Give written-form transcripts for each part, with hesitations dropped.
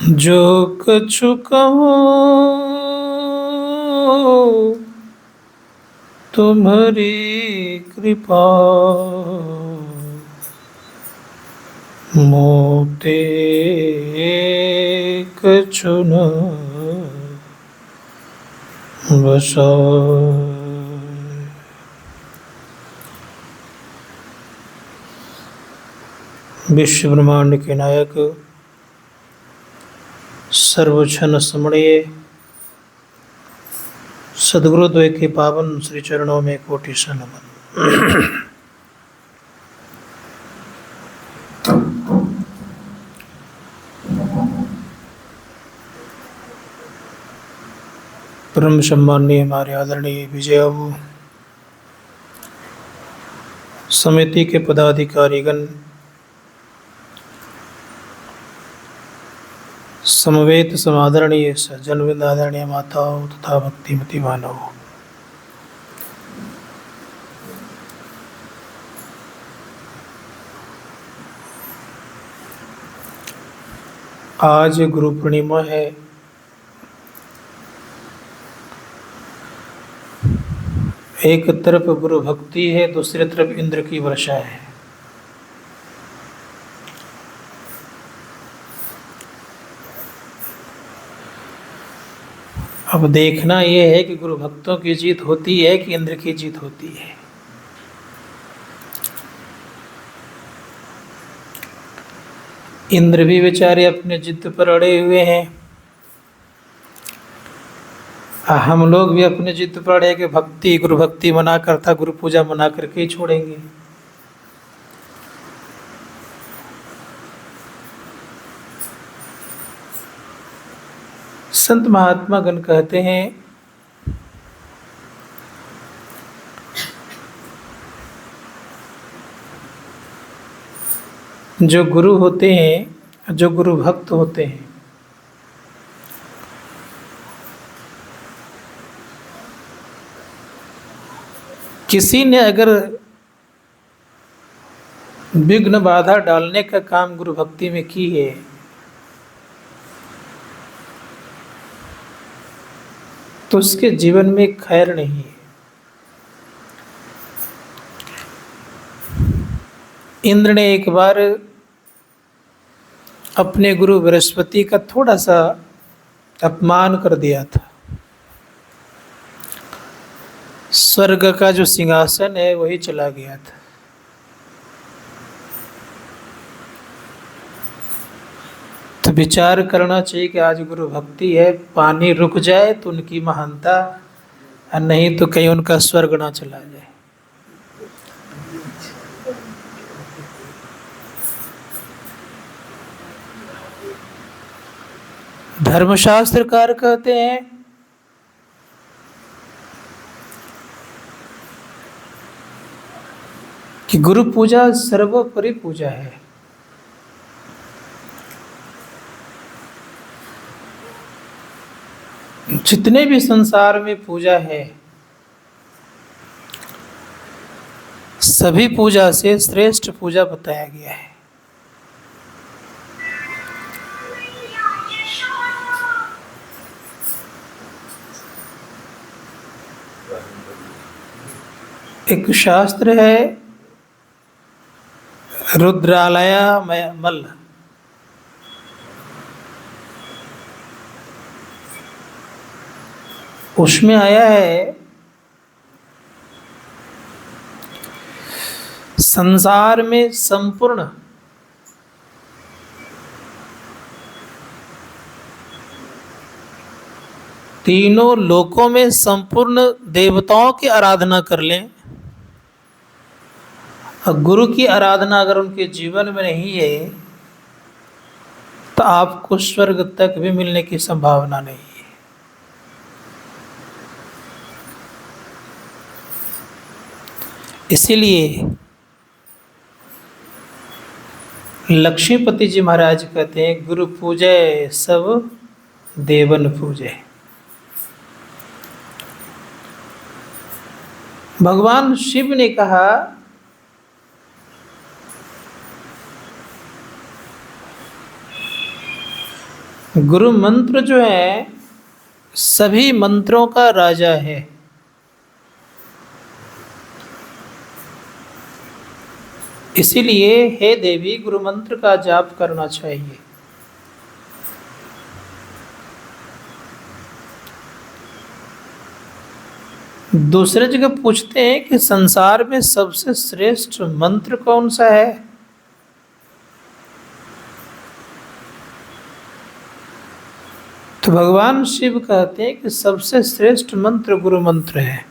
जो कछु कहो तुम्हारी कृपा, मोते कछु न बसाए। विश्व ब्रह्मांड के नायक सर्वक्षण स्मरणीय सदगुरुद्वय के पावन श्री चरणों में कोटि सा नमन। परम सम्माननीय हमारे आदरणीय विजय बाबू, समिति के पदाधिकारीगण, समवेत समादरणीय सज्जनवृंद, आदरणीय माताओं तथा भक्तिमती मानव, आज गुरु पूर्णिमा है। एक तरफ गुरु भक्ति है, दूसरी तरफ इंद्र की वर्षा है। अब देखना यह है कि गुरु भक्तों की जीत होती है कि इंद्र की जीत होती है। इंद्र भी बेचारे अपने जिद पर अड़े हुए हैं, हम लोग भी अपने जिद पर अड़े कि भक्ति, गुरु भक्ति मना करता, गुरु पूजा मना करके ही छोड़ेंगे। संत महात्मा गण कहते हैं जो गुरु होते हैं, जो गुरु भक्त होते हैं, किसी ने अगर विघ्न बाधा डालने का काम गुरु भक्ति में की है तो उसके जीवन में खैर नहीं है। इंद्र ने एक बार अपने गुरु बृहस्पति का थोड़ा सा अपमान कर दिया था। स्वर्ग का जो सिंहासन है वही चला गया था। तो विचार करना चाहिए कि आज गुरु भक्ति है, पानी रुक जाए तो उनकी महानता, और नहीं तो कहीं उनका स्वर्ग ना चला जाए। धर्मशास्त्रकार कहते हैं कि गुरु पूजा सर्वोपरि पूजा है। जितने भी संसार में पूजा है, सभी पूजा से श्रेष्ठ पूजा बताया गया है। एक शास्त्र है रुद्रालय मल्ल, उसमें आया है संसार में संपूर्ण तीनों लोकों में संपूर्ण देवताओं की आराधना कर लें, और गुरु की आराधना अगर उनके जीवन में नहीं है तो आपको स्वर्ग तक भी मिलने की संभावना नहीं है। इसीलिए लक्ष्मीपति जी महाराज कहते हैं गुरु पूजै सब देवन पूजै। भगवान शिव ने कहा गुरु मंत्र जो है सभी मंत्रों का राजा है। इसीलिए हे देवी गुरु मंत्र का जाप करना चाहिए। दूसरे जगह पूछते हैं कि संसार में सबसे श्रेष्ठ मंत्र कौन सा है? तो भगवान शिव कहते हैं कि सबसे श्रेष्ठ मंत्र गुरु मंत्र है।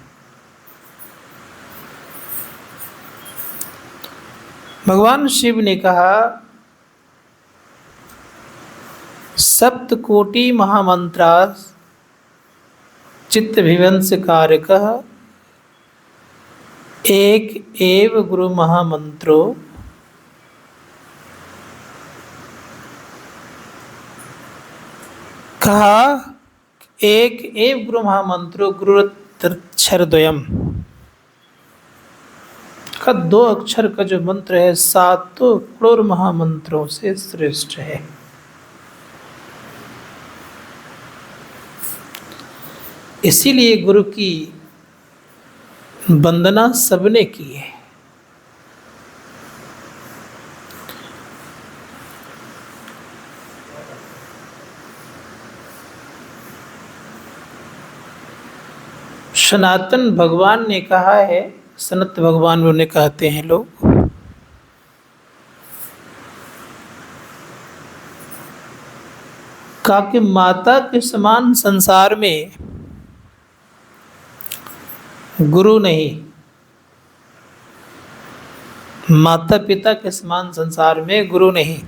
भगवान शिव ने कहा सप्तकोटि महामंत्रा चित्त विवंश कारकः एक एव गुरु महामंत्रो कहा एक एव गुरु महामंत्रो गुरुरक्षरद्वयम् का 2 अक्षर का जो मंत्र है 7 करोड़ महामंत्रों से श्रेष्ठ है। इसीलिए गुरु की वंदना सबने की है। सनातन भगवान ने कहा है, सनत भगवान उन्हें कहते हैं लोग, कहा कि माता के समान संसार में गुरु नहीं, माता पिता के समान संसार में गुरु नहीं,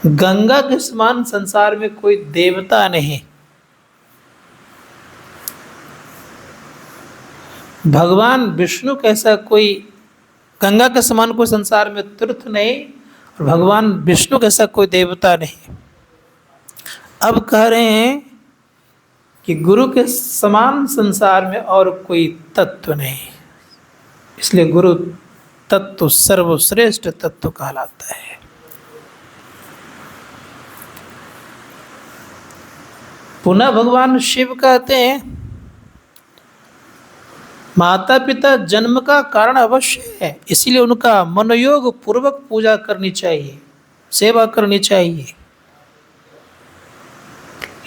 गंगा के समान संसार में कोई देवता नहीं, भगवान विष्णु कैसा कोई, गंगा के समान कोई संसार में तीर्थ नहीं और भगवान विष्णु कैसा कोई देवता नहीं। अब कह रहे हैं कि गुरु के समान संसार में और कोई तत्व नहीं, इसलिए गुरु तत्व सर्वश्रेष्ठ तत्व कहलाता है। पुनः भगवान शिव कहते हैं माता पिता जन्म का कारण अवश्य है, इसीलिए उनका मनोयोग पूर्वक पूजा करनी चाहिए, सेवा करनी चाहिए,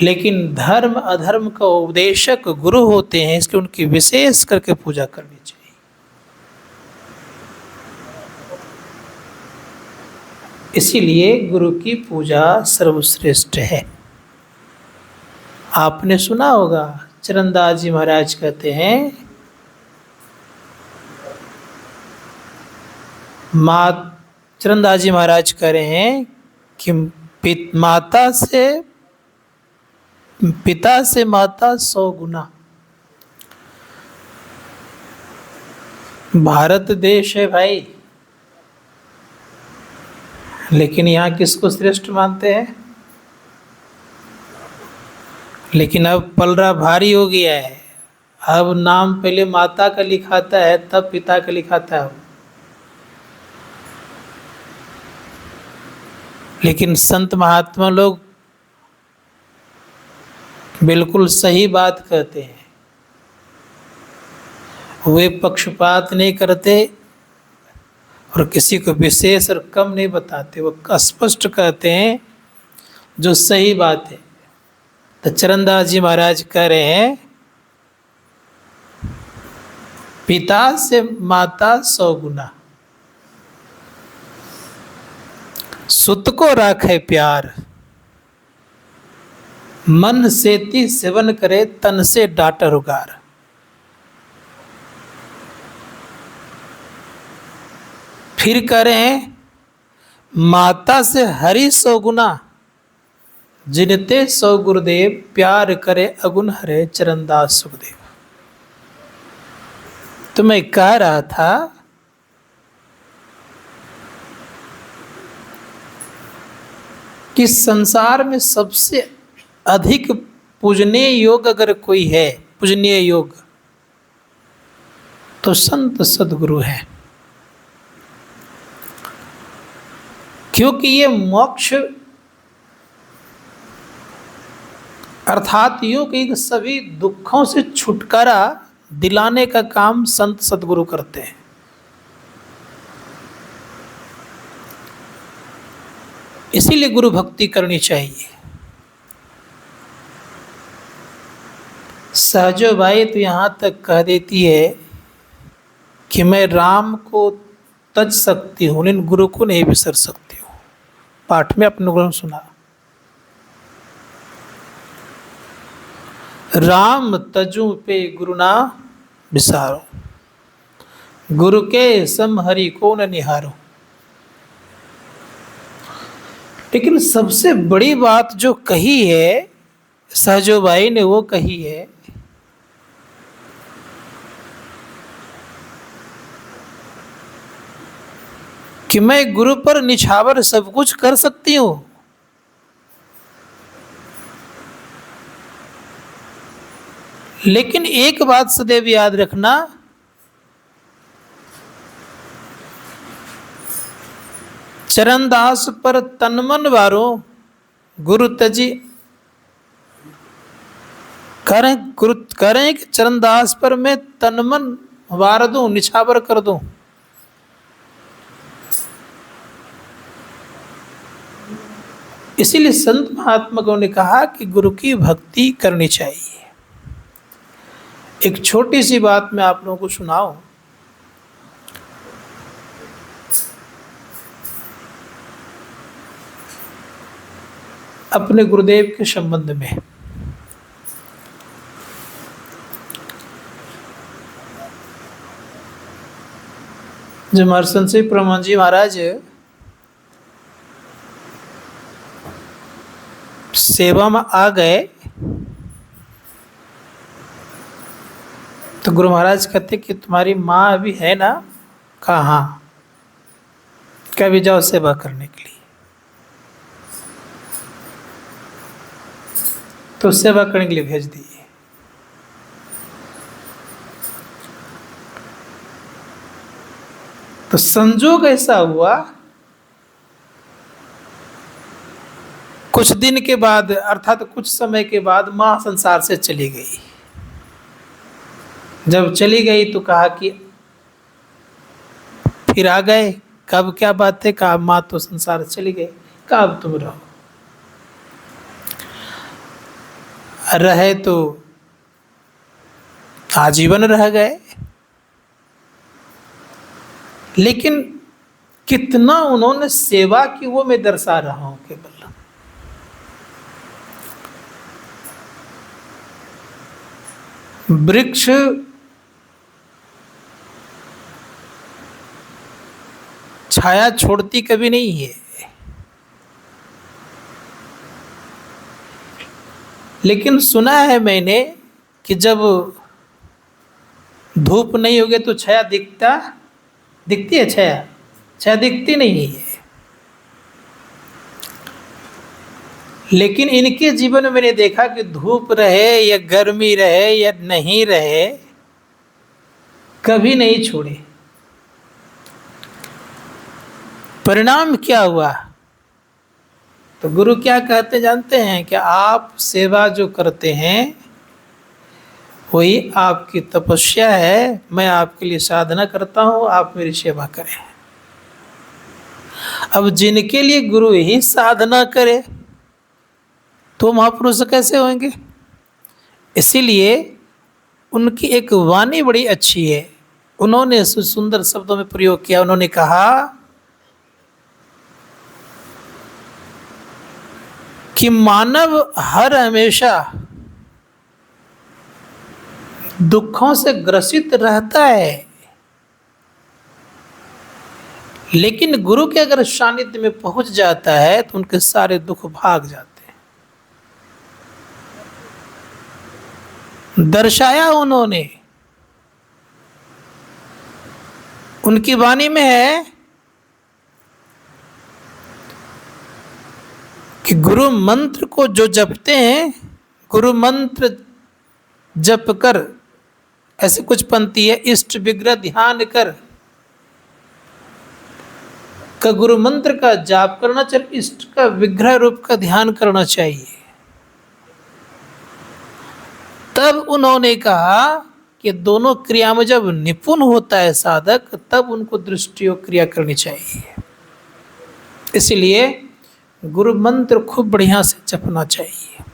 लेकिन धर्म अधर्म का उपदेशक गुरु होते हैं, इसलिए उनकी विशेष करके पूजा करनी चाहिए। इसीलिए गुरु की पूजा सर्वश्रेष्ठ है। आपने सुना होगा चरणदास जी महाराज कहते हैं चरणदास जी महाराज कह रहे हैं कि पिता से माता 100 गुना। भारत देश है भाई, लेकिन यहाँ किसको श्रेष्ठ मानते हैं? लेकिन अब पलड़ा भारी हो गया है, अब नाम पहले माता का लिखाता है तब पिता का लिखाता है। लेकिन संत महात्मा लोग बिल्कुल सही बात कहते हैं, वे पक्षपात नहीं करते और किसी को विशेष और कम नहीं बताते, वो स्पष्ट कहते हैं जो सही बात है। तो चरणदास जी महाराज कह रहे हैं पिता से माता 100 गुना, सुत को राखे प्यार, मन सेती सेवन करे तन से डांटर उगार। फिर कह रहे हैं माता से हरि 100 गुना, जिनते 100 गुरुदेव, प्यार करे अगुन हरे चरणदास सुखदेव। तो मैं कह रहा था कि संसार में सबसे अधिक पूजनीय योग अगर कोई है, पूजनीय योग, तो संत सदगुरु है। क्योंकि ये मोक्ष अर्थात यूं कि सभी दुखों से छुटकारा दिलाने का काम संत सद्गुरु करते हैं। इसीलिए गुरु भक्ति करनी चाहिए। सहजो बाई तो यहाँ तक कह देती है कि मैं राम को तज सकती हूँ लेकिन गुरु को नहीं बिसर सकती हूँ। पाठ में अपने गुरु सुना, राम तजू पे गुरु ना बिसारो, गुरु के सम हरि को न निहारो। लेकिन सबसे बड़ी बात जो कही है सहजो भाई ने वो कही है कि मैं गुरु पर निछावर सब कुछ कर सकती हूं, लेकिन एक बात सदैव याद रखना, चरणदास पर तनमन वारो गुरु तजी करें कि चरणदास पर मैं तनमन वार दूं, निछावर कर दूं। इसीलिए संत महात्माओं ने कहा कि गुरु की भक्ति करनी चाहिए। एक छोटी सी बात मैं आप लोगों को सुनाऊं। अपने गुरुदेव के संबंध में। जब हमारे संत प्रमोद जी महाराज सेवा में आ गए तो गुरु महाराज कहते कि तुम्हारी माँ अभी है ना? कहा हाँ। कभी जाओ सेवा करने के लिए। तो सेवा करने के लिए भेज दिए। तो संजोग ऐसा हुआ, कुछ दिन के बाद अर्थात कुछ समय के बाद माँ संसार से चली गई। जब चली गई तो कहा कि फिर आ गए, कब क्या बात है? कहा माँ तो संसार से चली गई, कहा अब तुम रहो। रहे तो आजीवन रह गए, लेकिन कितना उन्होंने सेवा की वो मैं दर्शा रहा हूं केवल। वृक्ष छाया छोड़ती कभी नहीं है, लेकिन सुना है मैंने कि जब धूप नहीं होगी तो छाया दिखती है। छाया दिखती नहीं है। लेकिन इनके जीवन में मैंने देखा कि धूप रहे या गर्मी रहे या नहीं रहे, कभी नहीं छोड़े। परिणाम क्या हुआ? तो गुरु क्या कहते जानते हैं कि आप सेवा जो करते हैं वही आपकी तपस्या है। मैं आपके लिए साधना करता हूं, आप मेरी सेवा करें। अब जिनके लिए गुरु ही साधना करे तो महापुरुष कैसे होंगे? इसीलिए उनकी एक वाणी बड़ी अच्छी है। उन्होंने सुंदर शब्दों में प्रयोग किया। उन्होंने कहा कि मानव हर हमेशा दुखों से ग्रसित रहता है, लेकिन गुरु के अगर सानिध्य में पहुंच जाता है तो उनके सारे दुख भाग जाते हैं। दर्शाया उन्होंने, उनकी वाणी में है कि गुरु मंत्र को जो जपते हैं, गुरु मंत्र जप कर, ऐसे कुछ पंक्ति है, इष्ट विग्रह ध्यान कर, का गुरु मंत्र का जाप करना चाहिए, इष्ट का विग्रह रूप का ध्यान करना चाहिए। तब उन्होंने कहा कि दोनों क्रिया में जब निपुण होता है साधक, तब उनको दृष्टियोग क्रिया करनी चाहिए। इसलिए गुरु मंत्र खूब बढ़िया से जपना चाहिए।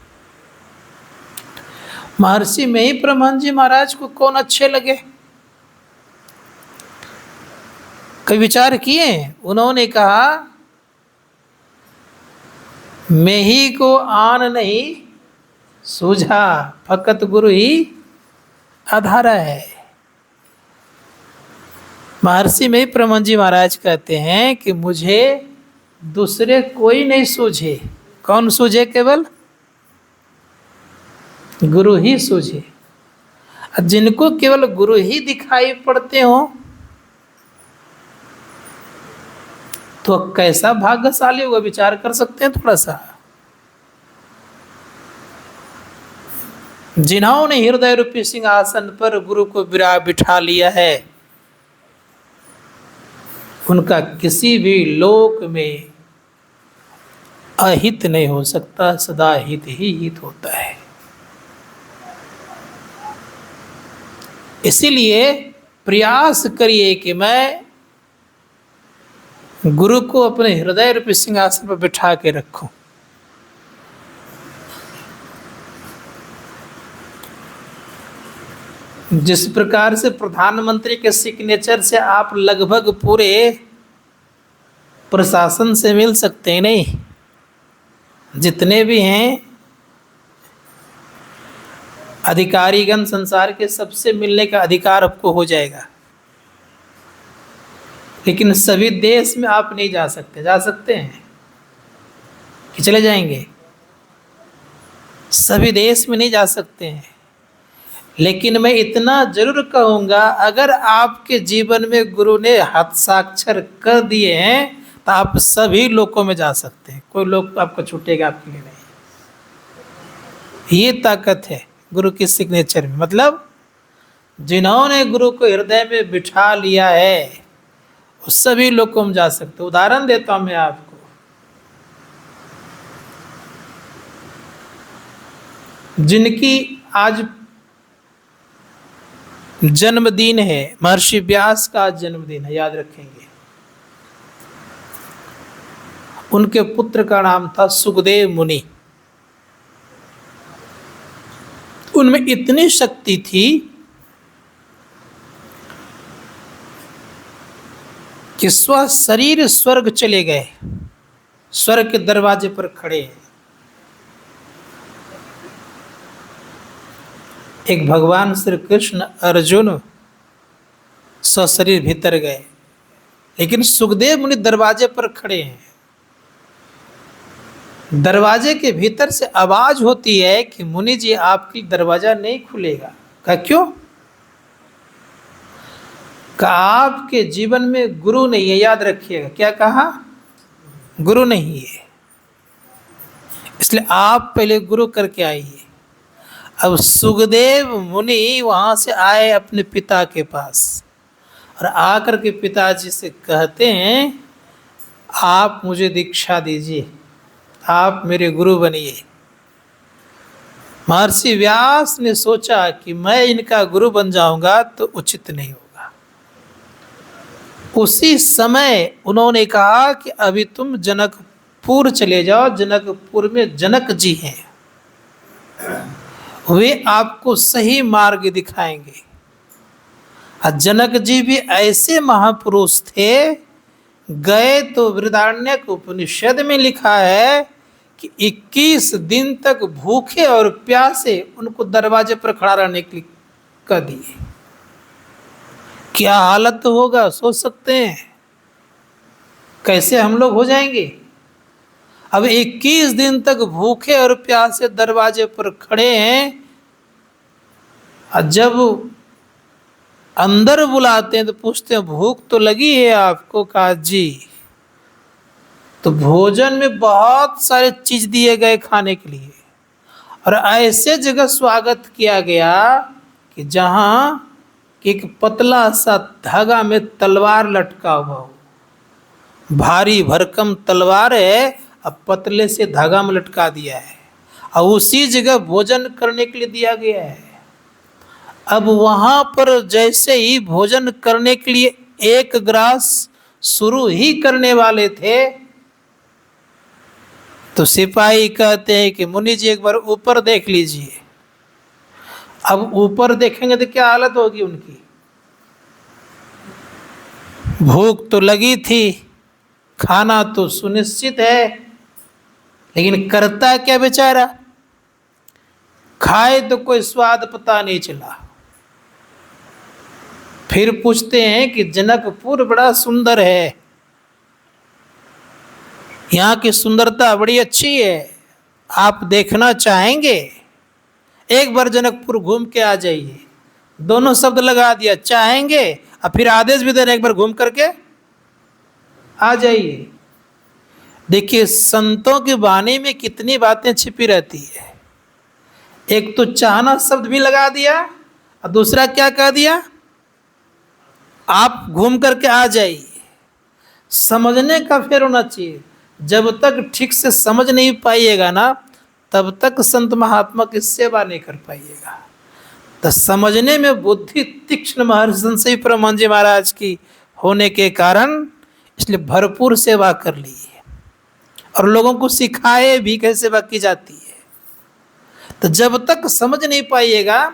महर्षि में ही परमहंस जी महाराज को कौन अच्छे लगे, कई विचार किए। उन्होंने कहा मैं ही को आन नहीं सूझा, फकत गुरु ही आधारा है। महर्षि में ही परमहंस जी महाराज कहते हैं कि मुझे दूसरे कोई नहीं सूझे। कौन सूझे? केवल गुरु ही सूझे। जिनको केवल गुरु ही दिखाई पड़ते हो तो कैसा भाग्यशाली होगा, विचार कर सकते हैं थोड़ा सा। जिन्होंने हृदय रूपी सिंहासन पर गुरु को बिठा लिया है, उनका किसी भी लोक में अहित नहीं हो सकता, सदा हित ही हित होता है। इसीलिए प्रयास करिए कि मैं गुरु को अपने हृदय रूपी सिंहासन पर बिठा के रखूं। जिस प्रकार से प्रधानमंत्री के सिग्नेचर से आप लगभग पूरे प्रशासन से मिल सकते हैं, नहीं, जितने भी हैं अधिकारीगण संसार के, सबसे मिलने का अधिकार आपको हो जाएगा। लेकिन सभी देश में आप नहीं जा सकते। जा सकते हैं कि चले जाएंगे? सभी देश में नहीं जा सकते हैं। लेकिन मैं इतना जरूर कहूँगा, अगर आपके जीवन में गुरु ने हस्ताक्षर कर दिए हैं तो आप सभी लोकों में जा सकते हैं। कोई लोग आपको छूटेगा आपके लिए नहीं। ये ताकत है गुरु की सिग्नेचर में। मतलब जिन्होंने गुरु को हृदय में बिठा लिया है वो सभी लोकों में जा सकते। उदाहरण देता हूं मैं आपको। जिनकी आज जन्मदिन है, महर्षि व्यास का आज जन्मदिन है, याद रखेंगे। उनके पुत्र का नाम था सुखदेव मुनि। उनमें इतनी शक्ति थी कि स्व शरीर स्वर्ग चले गए, स्वर्ग के दरवाजे पर खड़े हैं। एक भगवान श्री कृष्ण अर्जुन सशरीर भीतर गए, लेकिन सुखदेव मुनि दरवाजे पर खड़े हैं। दरवाजे के भीतर से आवाज होती है कि मुनि जी आपकी दरवाजा नहीं खुलेगा। कहा क्यों? कहा आपके जीवन में गुरु नहीं है, याद रखिएगा। क्या कहा? गुरु नहीं है, इसलिए आप पहले गुरु करके आइए। अब सुखदेव मुनि वहां से आए अपने पिता के पास और आकर के पिताजी से कहते हैं आप मुझे दीक्षा दीजिए, आप मेरे गुरु बनिए। महर्षि व्यास ने सोचा कि मैं इनका गुरु बन जाऊंगा तो उचित नहीं होगा। उसी समय उन्होंने कहा कि अभी तुम जनकपुर चले जाओ, जनकपुर में जनक जी हैं, वे आपको सही मार्ग दिखाएंगे। जनक जी भी ऐसे महापुरुष थे, गए तो बृहदारण्यक उपनिषद में लिखा है कि 21 दिन तक भूखे और प्यासे उनको दरवाजे पर खड़ा रहने के लिए कह दिए। क्या हालत होगा सोच सकते हैं, कैसे हम लोग हो जाएंगे। अब 21 दिन तक भूखे और प्यासे दरवाजे पर खड़े हैं, और जब अंदर बुलाते हैं तो पूछते हैं भूख तो लगी है आपको? कहा जी। तो भोजन में बहुत सारे चीज दिए गए खाने के लिए, और ऐसे जगह स्वागत किया गया कि जहां एक पतला सा धागा में तलवार लटका हुआ हो। भारी भरकम तलवार है, अब पतले से धागा में लटका दिया है और उसी जगह भोजन करने के लिए दिया गया है। अब वहां पर जैसे ही भोजन करने के लिए एक ग्रास शुरू ही करने वाले थे, तो सिपाही कहते हैं कि मुनि जी एक बार ऊपर देख लीजिए। अब ऊपर देखेंगे तो क्या हालत होगी उनकी। भूख तो लगी थी, खाना तो सुनिश्चित है, लेकिन करता क्या बेचारा, खाए तो कोई स्वाद पता नहीं चला। फिर पूछते हैं कि जनकपुर बड़ा सुंदर है, यहाँ की सुंदरता बड़ी अच्छी है, आप देखना चाहेंगे? एक बार जनकपुर घूम के आ जाइए। दोनों शब्द लगा दिया, चाहेंगे, और फिर आदेश भी दे रहे एक बार घूम करके आ जाइए। देखिए संतों की वाणी में कितनी बातें छिपी रहती है। एक तो चाहना शब्द भी लगा दिया और दूसरा क्या कह दिया, आप घूम करके आ जाइए। समझने का फेर होना चाहिए। जब तक ठीक से समझ नहीं पाइएगा ना, तब तक संत महात्मा की सेवा नहीं कर पाइएगा। तो समझने में बुद्धि तीक्ष्ण महर्षि संशय परमहंस जी महाराज की होने के कारण इसलिए भरपूर सेवा कर ली है और लोगों को सिखाए भी कैसे सेवा की जाती है। तो जब तक समझ नहीं पाइएगा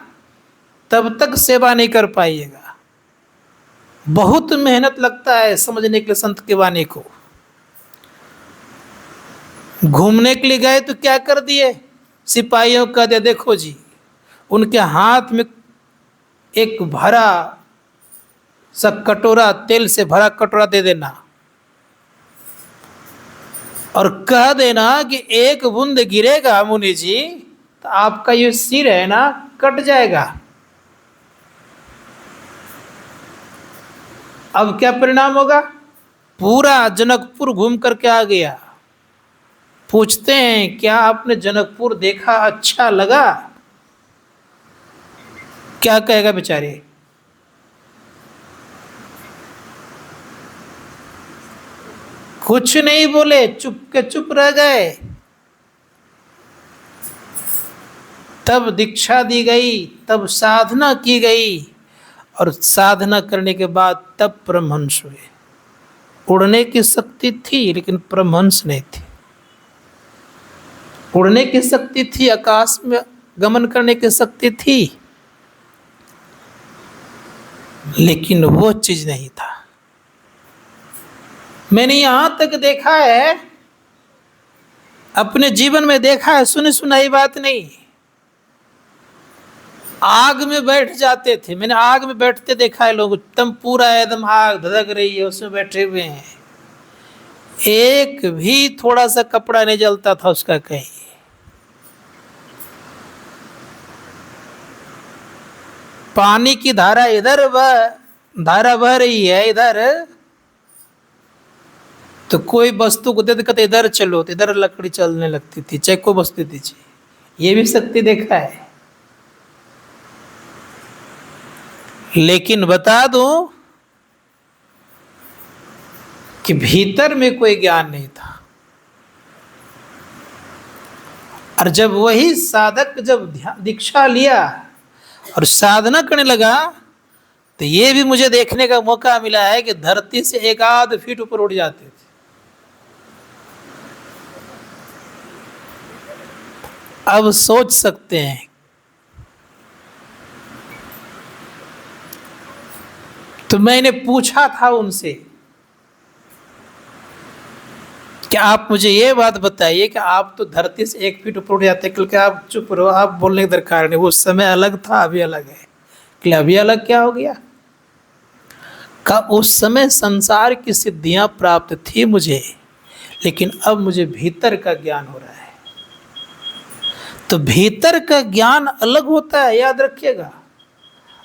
तब तक सेवा नहीं कर पाइएगा। बहुत मेहनत लगता है समझने के लिए संत की वाणी को। घूमने के लिए गए तो क्या कर दिए, सिपाहियों का दे देखो जी, उनके हाथ में एक भरा सा कटोरा, तेल से भरा कटोरा दे देना और कह देना कि एक बूंद गिरेगा मुनि जी तो आपका ये सिर है ना कट जाएगा। अब क्या परिणाम होगा, पूरा जनकपुर घूम करके आ गया। पूछते हैं क्या आपने जनकपुर देखा, अच्छा लगा? क्या कहेगा बेचारे, कुछ नहीं बोले, चुप के चुप रह गए। तब दीक्षा दी गई, तब साधना की गई और साधना करने के बाद तब परमहंस हुए। उड़ने की शक्ति थी लेकिन परमहंस नहीं थी। उड़ने की शक्ति थी, आकाश में गमन करने की शक्ति थी, लेकिन वो चीज नहीं था। मैंने यहां तक देखा है, अपने जीवन में देखा है, सुनी सुनाई बात नहीं। आग में बैठ जाते थे, मैंने आग में बैठते देखा है लोग, एकदम पूरा एकदम आग धधक रही है, उसमें बैठे हुए हैं, एक भी थोड़ा सा कपड़ा नहीं जलता था उसका कहीं। पानी की धारा इधर धारा बह रही है इधर, तो कोई वस्तु को देते कहते इधर चलो, तो इधर लकड़ी चलने लगती थी, चाहे कोई वस्तु दीजिए। ये भी शक्ति देखा है। लेकिन बता दूं कि भीतर में कोई ज्ञान नहीं था। और जब वही साधक जब दीक्षा लिया और साधना करने लगा, तो ये भी मुझे देखने का मौका मिला है कि धरती से 1-8 फीट ऊपर उड़ जाते थे। अब सोच सकते हैं, तो मैंने पूछा था उनसे कि आप मुझे ये बात बताइए कि आप तो धरती से 1 फीट ऊपर उठ जाते, क्योंकि आप चुप रहो, आप बोलने की दरकार नहीं, वो समय अलग था अभी अलग है। कि अभी अलग क्या हो गया, का उस समय संसार की सिद्धियां प्राप्त थी मुझे, लेकिन अब मुझे भीतर का ज्ञान हो रहा है। तो भीतर का ज्ञान अलग होता है, याद रखिएगा।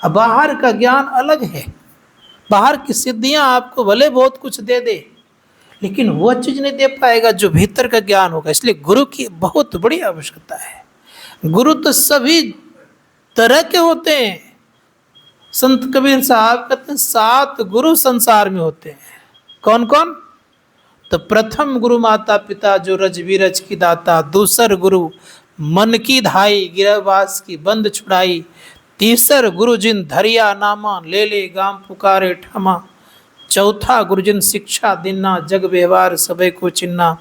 अब बाहर का ज्ञान अलग है। बाहर की सिद्धियां आपको भले बहुत कुछ दे दे, लेकिन वो चीज नहीं दे पाएगा जो भीतर का ज्ञान होगा। इसलिए गुरु की बहुत बड़ी आवश्यकता है। गुरु तो सभी तरह के होते हैं। संत कबीर साहब कहते हैं 7 गुरु संसार में होते हैं। कौन कौन? तो प्रथम गुरु माता पिता जो रजबीरज की दाता, दूसर गुरु मन की धाई गिरहवास की बंद छुड़ाई, तीसर गुरु जिन धरिया नामा ले ले गाम पुकारे ठमा, चौथा गुरुजिन शिक्षा दिना जग व्यवहार सबे को चिन्ना,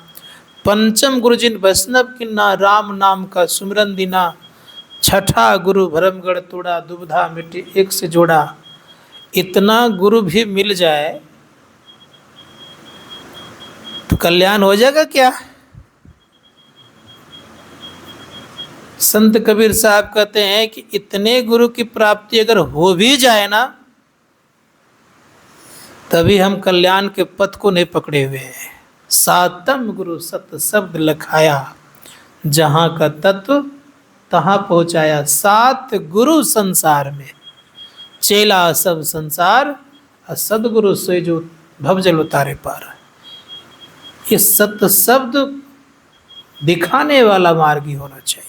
पंचम गुरुजिन वैष्णव किन्ना राम नाम का सुमरन दिना, छठा गुरु भरमगढ़ तोड़ा दुविधा मिट्टी एक से जोड़ा। इतना गुरु भी मिल जाए तो कल्याण हो जाएगा क्या? संत कबीर साहब कहते हैं कि इतने गुरु की प्राप्ति अगर हो भी जाए ना, तभी हम कल्याण के पथ को नहीं पकड़े हुए हैं। सातम गुरु सत शब्द लखाया, जहां का तत्व तहां पहुंचाया। 7 गुरु संसार में, चेला सब संसार, और सदगुरु सोई जो भवजल उतारे पार। ये सत शब्द दिखाने वाला मार्ग ही होना चाहिए।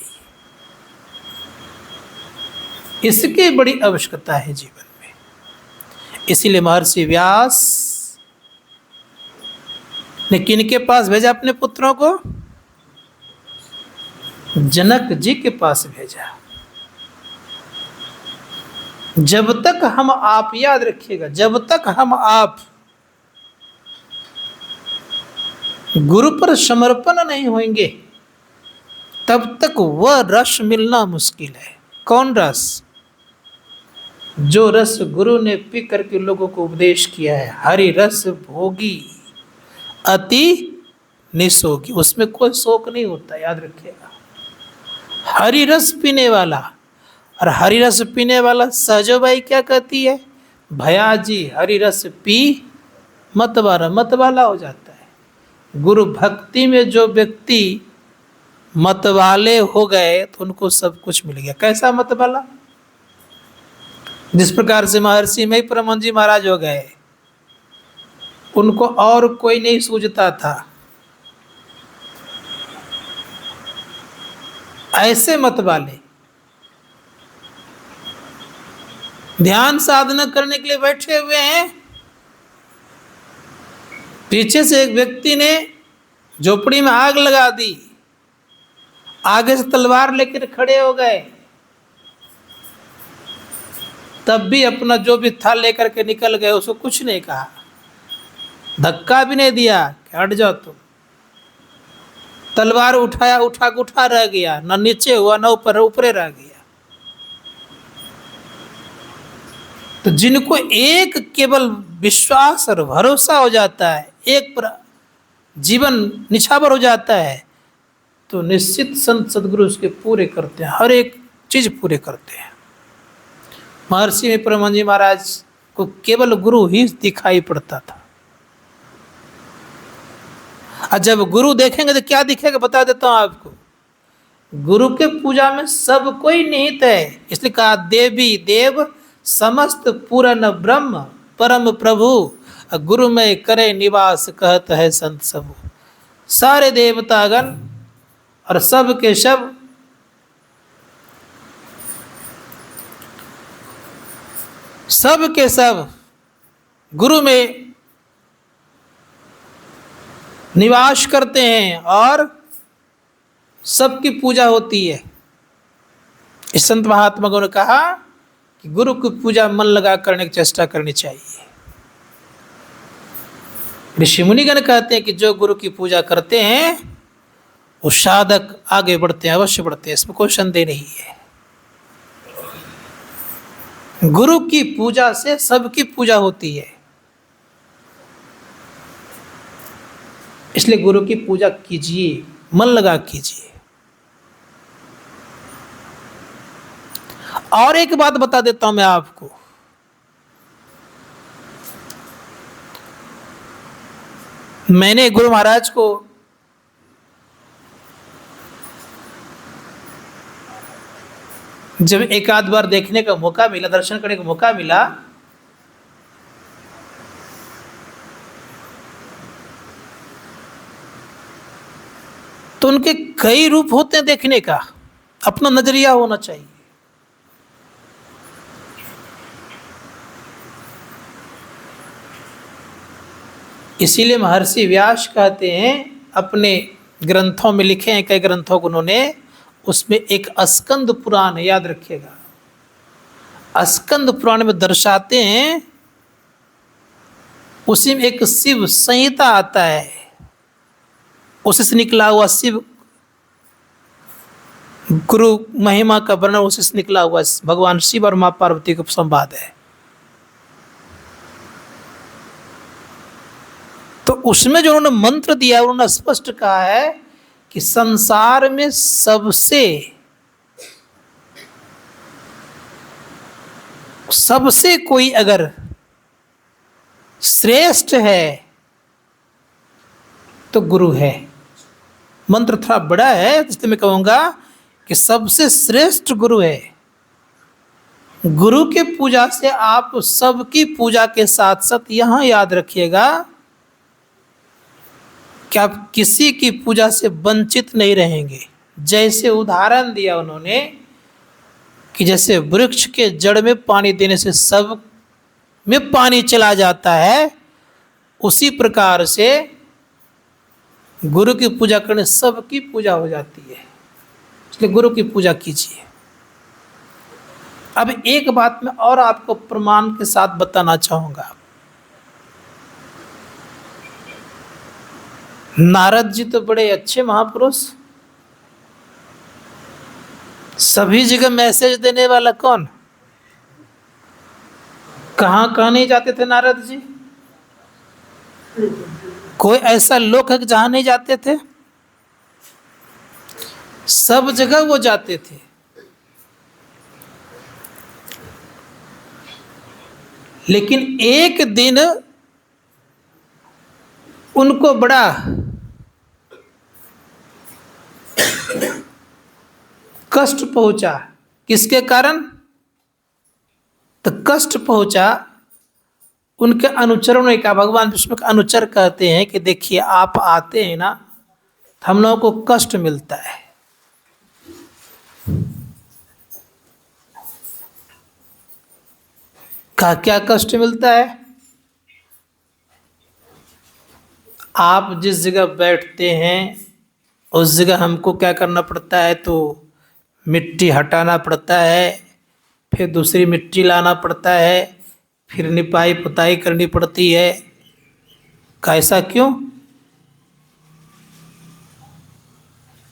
इसकी बड़ी आवश्यकता है जीवन में। इसीलिए महर्षि व्यास ने किनके पास भेजा अपने पुत्रों को? जनक जी के पास भेजा। जब तक हम आप, याद रखिएगा, जब तक हम आप गुरु पर समर्पण नहीं होंगे, तब तक वह रस मिलना मुश्किल है। कौन रस? जो रस गुरु ने पी करके लोगों को उपदेश किया है। हरि रस भोगी अति निशोगी, उसमें कोई शोक नहीं होता, याद रखिएगा। हरि रस पीने वाला, और हरि रस पीने वाला सहजोबाई क्या कहती है? भया जी हरि रस पी मतवारा, मतवाला हो जाता है। गुरु भक्ति में जो व्यक्ति मतवाले हो गए तो उनको सब कुछ मिल गया। कैसा मतवाला? जिस प्रकार से महर्षि में परमहंस जी महाराज हो गए, उनको और कोई नहीं सूझता था। ऐसे मतवाले ध्यान साधना करने के लिए बैठे हुए हैं, पीछे से एक व्यक्ति ने झोपड़ी में आग लगा दी, आगे से तलवार लेकर खड़े हो गए, तब भी अपना जो भी था लेकर के निकल गए। उसको कुछ नहीं कहा, धक्का भी नहीं दिया कि हट जाओ तुम। तलवार उठाया, उठा रह गया, न नीचे हुआ न ऊपर, ऊपरे रह गया। तो जिनको एक केवल विश्वास और भरोसा हो जाता है, एक पर जीवन निछावर हो जाता है, तो निश्चित संत सदगुरु उसके पूरे करते हैं, हर एक चीज पूरे करते हैं। महर्षि में परमहंस जी महाराज को केवल गुरु ही दिखाई पड़ता था। और जब गुरु देखेंगे तो क्या दिखेगा बता देता हूं आपको। गुरु के पूजा में सब कोई निहित है। इसलिए कहा देवी देव समस्त पूर्ण ब्रह्म परम प्रभु, गुरु में करे निवास कहत है संत सबू। सारे देवतागण और सब के सब गुरु में निवास करते हैं और सबकी पूजा होती है। इस संत महात्मा ने कहा कि गुरु की पूजा मन लगा करने की चेष्टा करनी चाहिए। ऋषि मुनिगण कहते हैं कि जो गुरु की पूजा करते हैं वो साधक आगे बढ़ते हैं, अवश्य बढ़ते हैं, इसमें कोई संदेह नहीं है। गुरु की पूजा से सबकी पूजा होती है। इसलिए गुरु की पूजा कीजिए, मन लगा कीजिए। और एक बात बता देता हूं मैं आपको, मैंने गुरु महाराज को जब एक आध बार देखने का मौका मिला, दर्शन करने का मौका मिला, तो उनके कई रूप होते हैं देखने का, अपना नजरिया होना चाहिए। इसीलिए महर्षि व्यास कहते हैं, अपने ग्रंथों में लिखे हैं, कई ग्रंथों को उन्होंने, उसमें एक स्कंद पुराण है, याद रखिएगा। स्कंद पुराण में दर्शाते हैं, उसी में एक शिव संहिता आता है, उसी से निकला हुआ शिव गुरु महिमा का वर्णन उसी से निकला हुआ भगवान शिव और मां पार्वती का संवाद है। तो उसमें जो उन्होंने मंत्र दिया, उन्होंने स्पष्ट कहा है कि संसार में सबसे कोई अगर श्रेष्ठ है तो गुरु है। मंत्र थोड़ा बड़ा है, इसलिए मैं कहूंगा कि सबसे श्रेष्ठ गुरु है। गुरु के पूजा से आप सबकी पूजा के साथ साथ यहां याद रखिएगा कि आप किसी की पूजा से वंचित नहीं रहेंगे। जैसे उदाहरण दिया उन्होंने कि जैसे वृक्ष के जड़ में पानी देने से सब में पानी चला जाता है, उसी प्रकार से गुरु की पूजा करने सबकी पूजा हो जाती है। इसलिए गुरु की पूजा कीजिए। अब एक बात मैं और आपको प्रमाण के साथ बताना चाहूंगा। नारद जी तो बड़े अच्छे महापुरुष, सभी जगह मैसेज देने वाला कौन? कहां कहां नहीं जाते थे नारद जी? कोई ऐसा लोक है कि जहां नहीं जाते थे? सब जगह वो जाते थे। लेकिन एक दिन उनको बड़ा कष्ट पहुंचा। किसके कारण? तो कष्ट पहुंचा उनके अनुचरों ने कहा, भगवान विष्णु के अनुचर कहते हैं कि देखिए आप आते हैं ना, हम लोगों को कष्ट मिलता है। कहा क्या कष्ट मिलता है? आप जिस जगह बैठते हैं उस जगह हमको क्या करना पड़ता है, तो मिट्टी हटाना पड़ता है, फिर दूसरी मिट्टी लाना पड़ता है, फिर निपाई पुताई करनी पड़ती है। कैसा क्यों?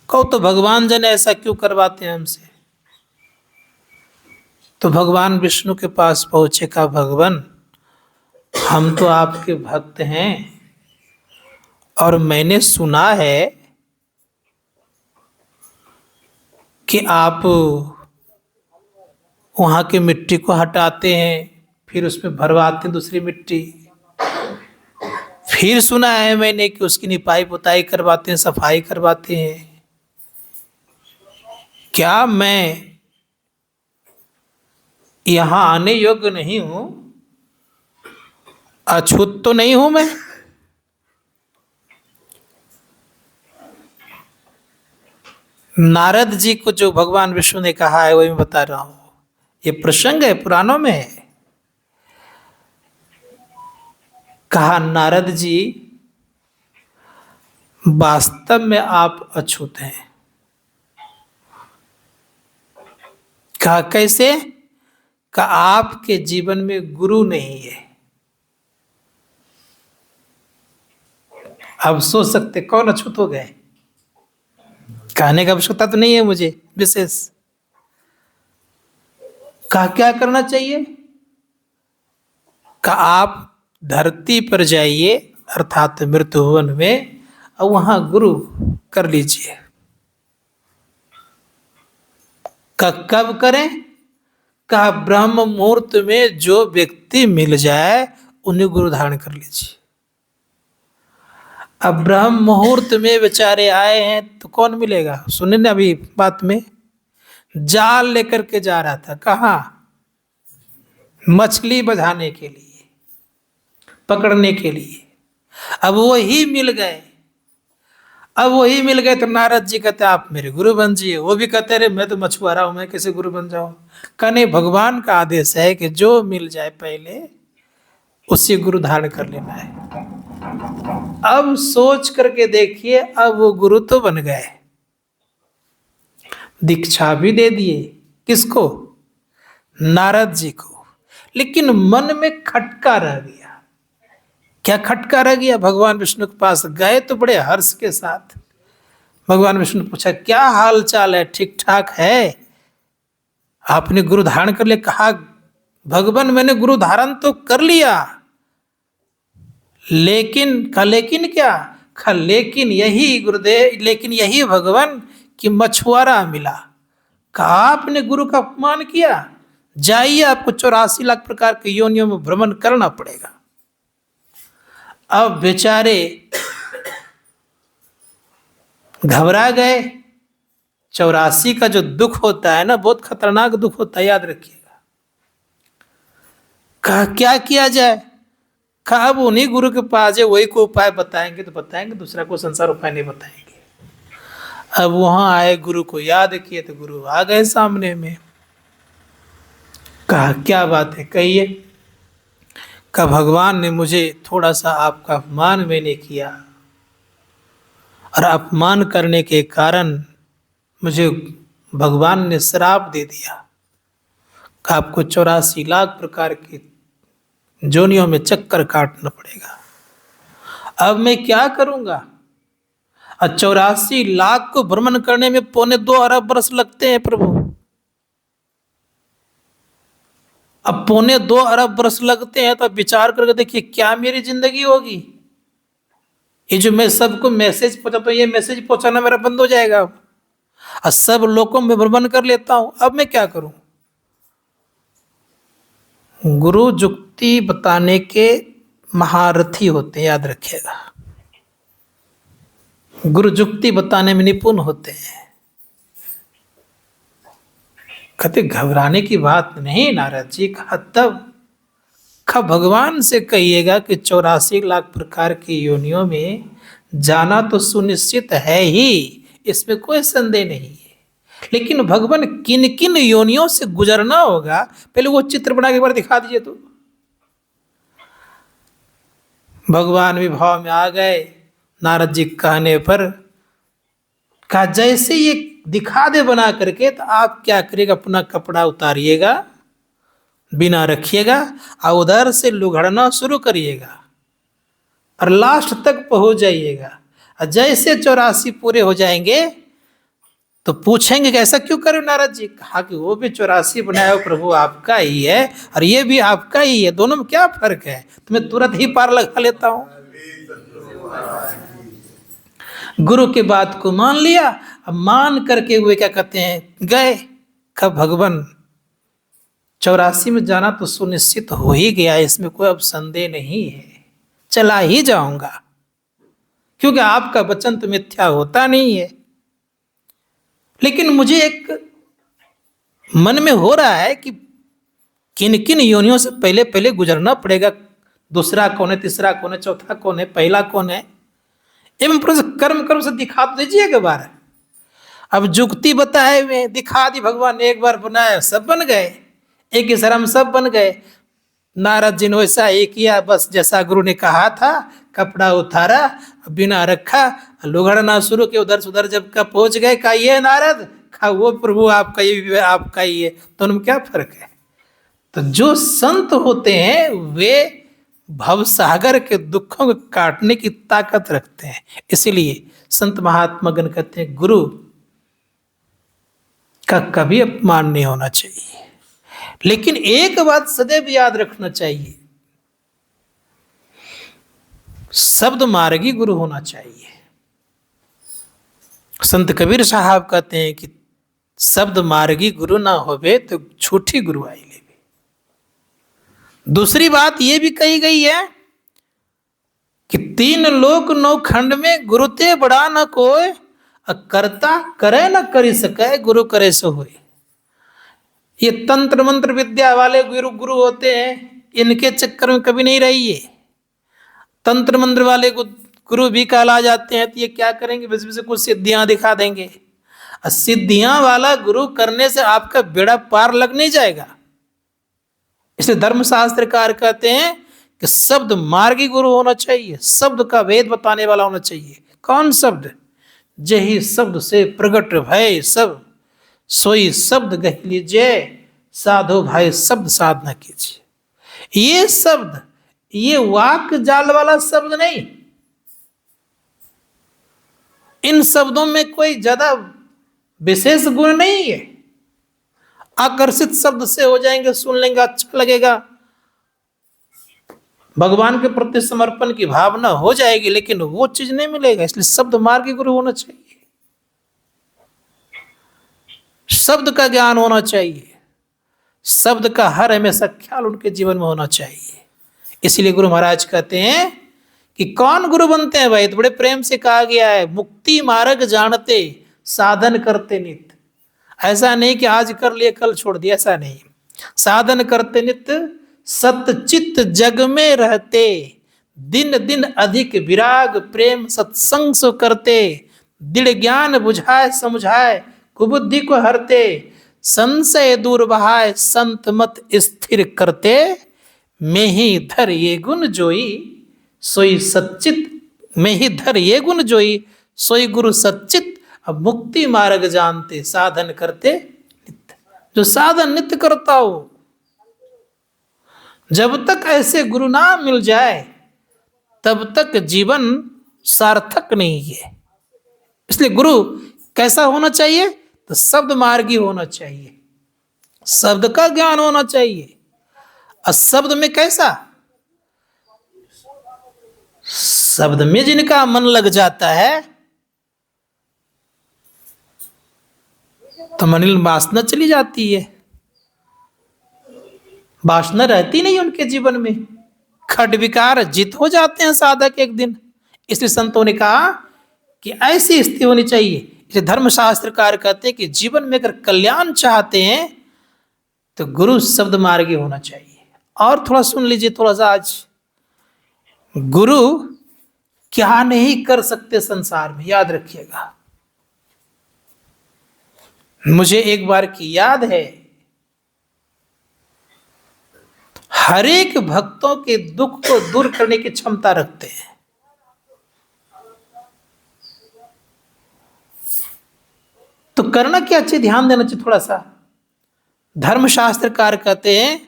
कहो तो भगवान जन ऐसा क्यों करवाते हैं हमसे? तो भगवान विष्णु के पास पहुंचे, का भगवान हम तो आपके भक्त हैं और मैंने सुना है कि आप वहाँ की मिट्टी को हटाते हैं, फिर उसमें भरवाते हैं दूसरी मिट्टी। फिर सुना है मैंने कि उसकी निपाई पुताई करवाते हैं, सफाई करवाते हैं। क्या मैं यहाँ आने योग्य नहीं हूँ? अछूत तो नहीं हूँ मैं? नारद जी को जो भगवान विष्णु ने कहा है वही मैं बता रहा हूं। ये प्रसंग है, पुराणों में है। कहा नारद जी वास्तव में आप अछूत हैं। कहा कैसे? कहा आपके जीवन में गुरु नहीं है। अब सोच सकते कौन अछूत हो गए? कहने का आवश्यकता तो नहीं है मुझे विशेष। कहा क्या करना चाहिए? कहा आप धरती पर जाइए, अर्थात मृत्युवन में, और वहां गुरु कर लीजिए। कब करें? कहा ब्रह्म मुहूर्त में जो व्यक्ति मिल जाए उन्हें गुरु धारण कर लीजिए। अब ब्रह्म मुहूर्त में बेचारे आए हैं तो कौन मिलेगा? सुने ना अभी बात में, जाल लेकर के जा रहा था। कहाँ? मछली बझाने के लिए, पकड़ने के लिए। अब वही मिल गए। तो नारद जी कहते आप मेरे गुरु बन जाइए। वो भी कहते रहे मैं तो मछुआरा हूं, मैं कैसे गुरु बन जाऊं? कहने भगवान का आदेश है कि जो मिल जाए पहले उसी गुरु धारण कर लेना है। अब सोच करके देखिए, अब वो गुरु तो बन गए, दीक्षा भी दे दिए, किसको? नारद जी को। लेकिन मन में खटका रह गया। क्या खटका रह गया? भगवान विष्णु के पास गए तो बड़े हर्ष के साथ। भगवान विष्णु ने पूछा, क्या हाल चाल है, ठीक ठाक है? आपने गुरु धारण कर लिया? कहा, भगवान मैंने गुरु धारण तो कर लिया, लेकिन क्या? लेकिन यही गुरुदेव, लेकिन यही भगवान कि मछुआरा मिला। कहा, आपने गुरु का अपमान किया, जाइए आपको 84 लाख प्रकार के योनियों में भ्रमण करना पड़ेगा। अब बेचारे घबरा गए। 84 का जो दुख होता है ना, बहुत खतरनाक दुख होता है, याद रखिएगा। कहा, क्या किया जाए? कहा, अब उन्हीं गुरु के पास है, वही को उपाय बताएंगे तो बताएंगे, दूसरा को संसार उपाय नहीं बताएंगे। अब वहां आए, गुरु को याद किए तो गुरु आ गए सामने में। कहा, क्या बात है, कहिए। कहा, भगवान ने मुझे थोड़ा सा आपका अपमान मैंने किया, और अपमान करने के कारण मुझे भगवान ने श्राप दे दिया। कहा, आपको 84 लाख प्रकार की जोनियों में चक्कर काटना पड़ेगा। अब मैं क्या करूंगा? 84 लाख को भ्रमण करने में 2.25 अरब वर्ष लगते हैं प्रभु। अब 2.25 अरब वर्ष लगते हैं, तो अब विचार करके देखिए क्या मेरी जिंदगी होगी। ये जो मैं सबको मैसेज पहुंचाता हूं, ये मैसेज पहुंचाना मेरा बंद हो जाएगा। और सब लोगों में भ्रमण कर लेता हूं, अब मैं क्या करूं? गुरु जुक्ति बताने के महारथी होते हैं, याद रखिएगा। गुरु जुक्ति बताने में निपुण होते हैं। कहते, घबराने की बात नहीं नारद जी। कहा, तब भगवान से कहिएगा कि 84 लाख प्रकार की योनियों में जाना तो सुनिश्चित है ही, इसमें कोई संदेह नहीं है। लेकिन भगवान किन किन योनियों से गुजरना होगा, पहले वो चित्र बना के एक बार दिखा दीजिए तो। भगवान भी भाव में आ गए नारद जी कहने पर। कहा, जैसे ये दिखा दे बना करके, तो आप क्या करिएगा, अपना कपड़ा उतारिएगा, बिना रखिएगा, और उधर से लुघड़ना शुरू करिएगा, और लास्ट तक पहुंच जाइएगा। और जैसे 84 पूरे हो जाएंगे तो पूछेंगे कि ऐसा क्यों करे नारद जी? कहा कि वो भी 84 बनाया हो प्रभु आपका ही है, और ये भी आपका ही है, दोनों में क्या फर्क है? तो मैं तुरंत ही पार लगा लेता हूं। गुरु के बात को मान लिया। अब मान करके हुए क्या कहते हैं, गए। कब भगवान 84 में जाना तो सुनिश्चित हो ही गया, इसमें कोई अब संदेह नहीं है, चला ही जाऊंगा, क्योंकि आपका वचन तो मिथ्या होता नहीं है। लेकिन मुझे एक मन में हो रहा है कि किन किन योनियों से पहले पहले गुजरना पड़ेगा, दूसरा कौन है, तीसरा कौन है, चौथा कौन है, पहला कौन है, एवं कर्म से दिखा तो दीजिए एक बार। अब जुक्ति बताए हुए दिखा दी भगवान ने, एक बार बनाया सब बन गए, एक ही शर्म सब बन गए। नारद जी ने वैसा ही किया, बस जैसा गुरु ने कहा था, कपड़ा उतारा, बिना रखा, लुघड़ना शुरू किया। उधर से उधर जब का पहुंच गए, कहा, ये नारद? कहा, वो प्रभु आपका ही, आपका ही है, तो उनमें क्या फर्क है? तो जो संत होते हैं वे भवसागर के दुखों को काटने की ताकत रखते हैं। इसीलिए संत महात्मा गण कहते हैं, गुरु का कभी अपमान नहीं होना चाहिए। लेकिन एक बात सदैव याद रखना चाहिए, शब्द मार्गी गुरु होना चाहिए। संत कबीर साहब कहते हैं कि शब्द मार्गी गुरु ना होवे तो झूठी गुरु आई ले। दूसरी बात यह भी कही गई है कि 3 लोक 9 खंड में गुरु ते बड़ा न कोई, करता करे न करी सके, गुरु करे सो होए। ये तंत्र मंत्र विद्या वाले गुरु होते हैं, इनके चक्कर में कभी नहीं रहिए। तंत्र मंत्र वाले गुरु भी कहला जाते हैं, तो ये क्या करेंगे, बस से कुछ सिद्धियां दिखा देंगे। सिद्धियां वाला गुरु करने से आपका बेड़ा पार लग नहीं जाएगा। इसलिए धर्मशास्त्रकार कहते हैं कि शब्द मार्गी गुरु होना चाहिए, शब्द का वेद बताने वाला होना चाहिए। कौन शब्द? जही शब्द से प्रगट भय सब, सोई शब्द गह लीजिए, साधो भाई शब्द साधना कीजिए। ये शब्द, ये वाक जाल वाला शब्द नहीं। इन शब्दों में कोई ज्यादा विशेष गुण नहीं है। आकर्षित शब्द से हो जाएंगे, सुन लेंगे, अच्छा लगेगा, भगवान के प्रति समर्पण की भावना हो जाएगी, लेकिन वो चीज नहीं मिलेगा। इसलिए शब्द मार्गी गुरु होना चाहिए, शब्द का ज्ञान होना चाहिए, शब्द का हर हमेशा ख्याल उनके जीवन में होना चाहिए। इसलिए गुरु महाराज कहते हैं कि कौन गुरु बनते हैं भाई? तो बड़े प्रेम से कहा गया है, मुक्ति मार्ग जानते साधन करते नित। ऐसा नहीं कि आज कर लिए कल छोड़ दिया, ऐसा नहीं। साधन करते नित सतचित जग में रहते, दिन दिन अधिक विराग प्रेम सत्संग सो करते, दृढ़ ज्ञान बुझाए समझाए कुबुद्धि को हरते, संशय दूर बहाय संत मत स्थिर करते, में ही धर ये गुण जोई सोई सच्चित, में ही धर ये गुण जोई सोई गुरु सच्चित। अब मुक्ति मार्ग जानते साधन करते नित्य। जो साधन नित्य करता हो, जब तक ऐसे गुरु ना मिल जाए तब तक जीवन सार्थक नहीं है। इसलिए गुरु कैसा होना चाहिए? तो शब्द मार्गी होना चाहिए, शब्द का ज्ञान होना चाहिए। और शब्द में कैसा? शब्द में जिनका मन लग जाता है तो मनिल वासना चली जाती है, वासना रहती नहीं उनके जीवन में, खड विकार जित हो जाते हैं साधक एक दिन। इसलिए संतों ने कहा कि ऐसी स्थिति होनी चाहिए। इसे धर्मशास्त्रकार कहते हैं कि जीवन में अगर कल्याण चाहते हैं तो गुरु शब्द मार्गी होना चाहिए। और थोड़ा सुन लीजिए, थोड़ा सा आज, गुरु क्या नहीं कर सकते संसार में, याद रखिएगा। मुझे एक बार की याद है, हर एक भक्तों के दुख को दूर करने की क्षमता रखते हैं। तो करना क्या चाहिए? ध्यान देना चाहिए थोड़ा सा। धर्मशास्त्रकार कहते हैं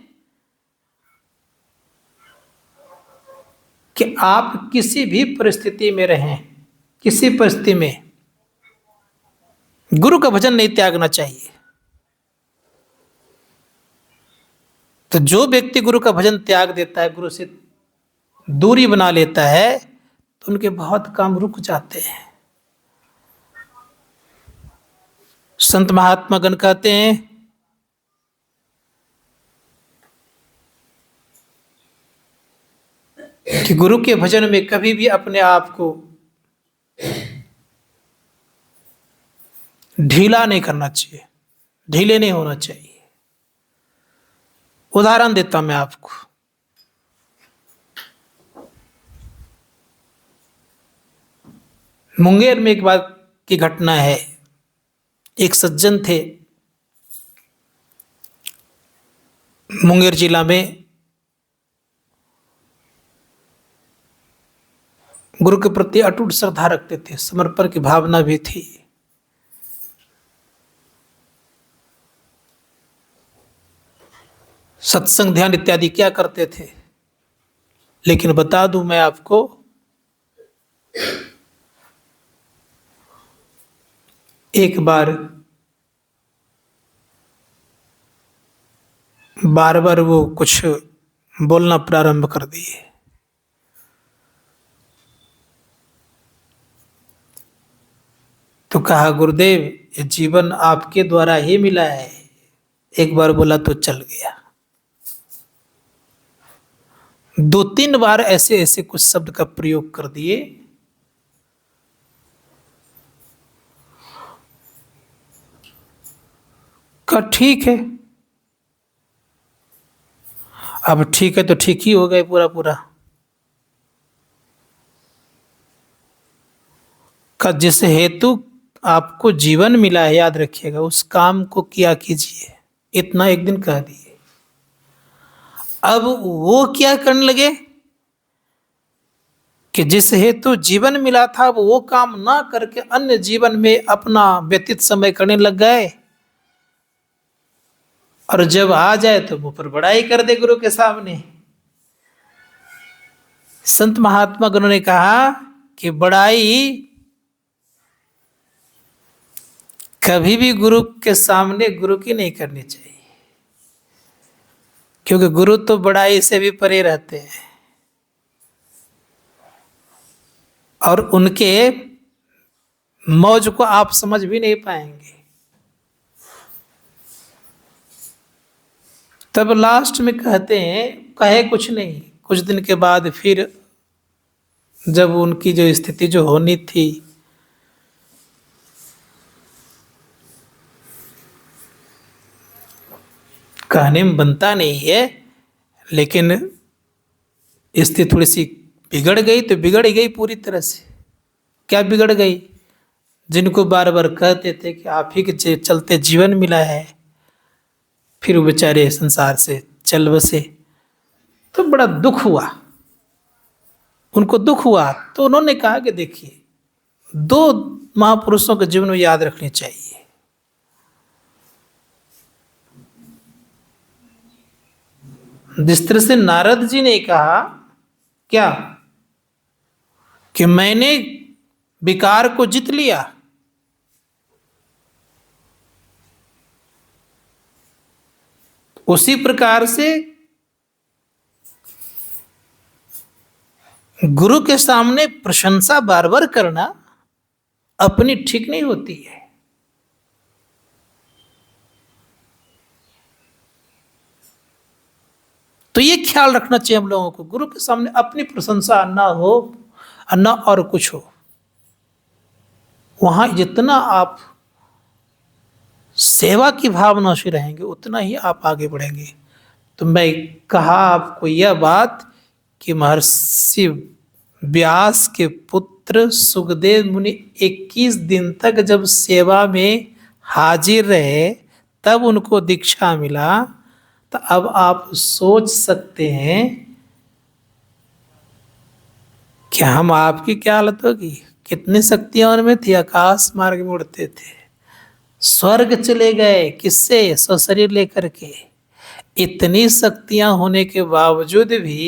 कि आप किसी भी परिस्थिति में रहें, किसी परिस्थिति में गुरु का भजन नहीं त्यागना चाहिए। तो जो व्यक्ति गुरु का भजन त्याग देता है, गुरु से दूरी बना लेता है, तो उनके बहुत काम रुक जाते हैं। संत महात्मा गण कहते हैं कि गुरु के भजन में कभी भी अपने आप को ढीला नहीं करना चाहिए, ढीले नहीं होना चाहिए। उदाहरण देता मैं आपको। मुंगेर में एक बार की घटना है। एक सज्जन थे मुंगेर जिला में, गुरु के प्रति अटूट श्रद्धा रखते थे, समर्पण की भावना भी थी। सत्संग ध्यान इत्यादि क्या करते थे। लेकिन बता दूं मैं आपको, एक बार बार वो कुछ बोलना प्रारंभ कर दिए। तो कहा, गुरुदेव ये जीवन आपके द्वारा ही मिला है। एक बार बोला तो चल गया, 2-3 बार ऐसे ऐसे कुछ शब्द का प्रयोग कर दिए। का ठीक है, अब ठीक है तो ठीक ही हो गए पूरा पूरा। का जिस हेतु आपको जीवन मिला है, याद रखिएगा, उस काम को किया कीजिए, इतना एक दिन कह दिए। अब वो क्या करने लगे, कि जिस हेतु जीवन मिला था वो काम ना करके अन्य जीवन में अपना व्यतीत समय करने लग गए, और जब आ जाए तो मुंह पर बड़ाई कर दे गुरु के सामने। संत महात्मा गणों ने कहा कि बड़ाई कभी भी गुरु के सामने गुरु की नहीं करनी चाहिए, क्योंकि गुरु तो बड़ाई से भी परे रहते हैं और उनके मौज को आप समझ भी नहीं पाएंगे। तब लास्ट में कहते हैं, कहे कुछ नहीं, कुछ दिन के बाद फिर जब उनकी जो स्थिति जो होनी थी, कहने में बनता नहीं है, लेकिन स्थिति थोड़ी सी बिगड़ गई तो बिगड़ गई पूरी तरह से। क्या बिगड़ गई? जिनको बार बार कहते थे कि आप ही के चलते जीवन मिला है, फिर वो बेचारे संसार से चल बसे, तो बड़ा दुख हुआ, उनको दुख हुआ। तो उन्होंने कहा कि देखिए, दो महापुरुषों के जीवन में याद रखनी चाहिए। जिस तरह से नारद जी ने कहा क्या कि मैंने विकार को जीत लिया, उसी प्रकार से गुरु के सामने प्रशंसा बार बार करना अपनी ठीक नहीं होती है। तो ये ख्याल रखना चाहिए हम लोगों को, गुरु के सामने अपनी प्रशंसा ना हो ना और कुछ हो। वहां जितना आप सेवा की भावना से रहेंगे उतना ही आप आगे बढ़ेंगे। तो मैं कहा आपको यह बात कि महर्षि व्यास के पुत्र सुखदेव मुनि 21 दिन तक जब सेवा में हाजिर रहे तब उनको दीक्षा मिला। तो अब आप सोच सकते हैं कि हम आपकी क्या हालत होगी। कितनी शक्तियां उनमें थी, आकाश मार्ग में उड़ते थे, स्वर्ग चले गए, किससे? स्वशरीर लेकर के। इतनी शक्तियां होने के बावजूद भी